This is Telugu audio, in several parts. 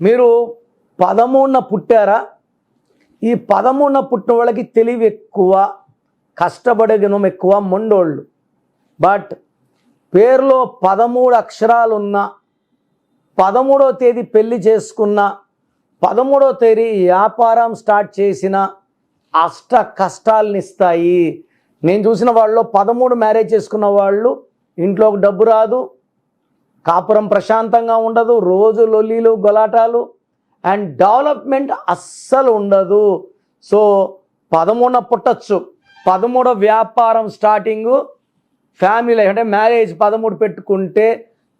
మీరు 13న పుట్టారా? ఈ 13న పుట్టిన వాళ్ళకి తెలివి ఎక్కువ, కష్టపడే గుణం ఎక్కువ, మొండోళ్ళు. బట్ పేరులో 13 అక్షరాలున్న, 13వ తేదీ పెళ్లి చేసుకున్న, 13వ తేదీ వ్యాపారం స్టార్ట్ చేసిన అష్ట కష్టాలను ఇస్తాయి. నేను చూసిన వాళ్ళలో 13 మ్యారేజ్ చేసుకున్న వాళ్ళు ఇంట్లోకి డబ్బు రాదు, కాపురం ప్రశాంతంగా ఉండదు, రోజు లొల్లీలు గొలాటాలు అండ్ డెవలప్మెంట్ అస్సలు ఉండదు. సో 13న పుట్టచ్చు, 13వ వ్యాపారం స్టార్టింగు, ఫ్యామిలీ అంటే మ్యారేజ్ 13 పెట్టుకుంటే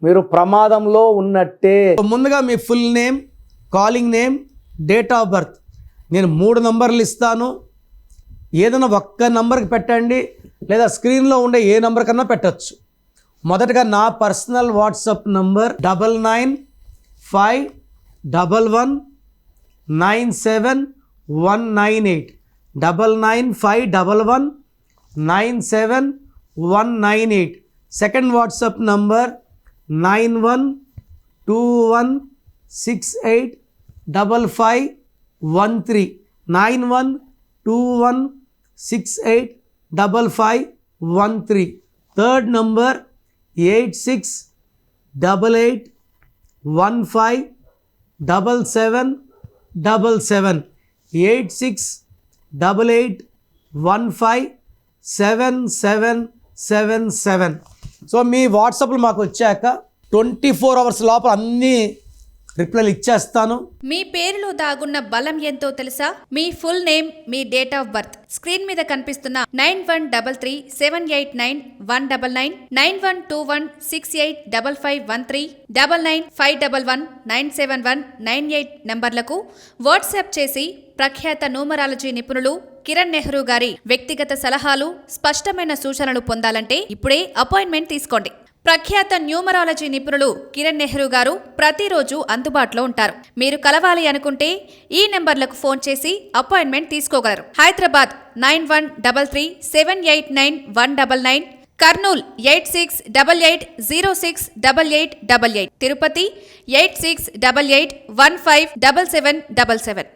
మీరు ప్రమాదంలో ఉన్నట్టే. ముందుగా మీ full name, calling name, date of birth. నేను 3 నంబర్లు ఇస్తాను, ఏదైనా ఒక్క నంబర్కి పెట్టండి, లేదా స్క్రీన్లో ఉండే ఏ నంబర్ కన్నా పెట్టచ్చు. మొదటగా నా personal WhatsApp number 9951197198 9951197198. Second WhatsApp number 9121685513 9121685513. Third number 8688157777 8688157777. So మీ వాట్సాప్లో మాకు వచ్చాక 24 అవర్స్ లోపల అన్నీ రిప్లైలు ఇచ్చేస్తాను. మీ పేరులో దాగున్న బలం ఎంతో తెలుసా? మీ ఫుల్ నేమ్, మీ డేట్ ఆఫ్ బర్త్, స్క్రీన్ మీద కనిపిస్తున్న 9133789199 9121685513 9951197198 నంబర్లకు వాట్సాప్ చేసి ప్రఖ్యాత న్యూమరాలజీ నిపుణులు కిరణ్ నెహ్రూ గారి వ్యక్తిగత సలహాలు, స్పష్టమైన సూచనలు పొందాలంటే ఇప్పుడే అపాయింట్మెంట్ తీసుకోండి. ప్రఖ్యాత న్యూమరాలజీ నిపుణులు కిరణ్ నెహ్రూ గారు ప్రతిరోజు అందుబాటులో ఉంటారు. మీరు కలవాలి అనుకుంటే ఈ నెంబర్లకు ఫోన్ చేసి అపాయింట్మెంట్ తీసుకోగలరు. హైదరాబాద్ 9133789199, కర్నూల్ 8688068888, తిరుపతి 8688157777.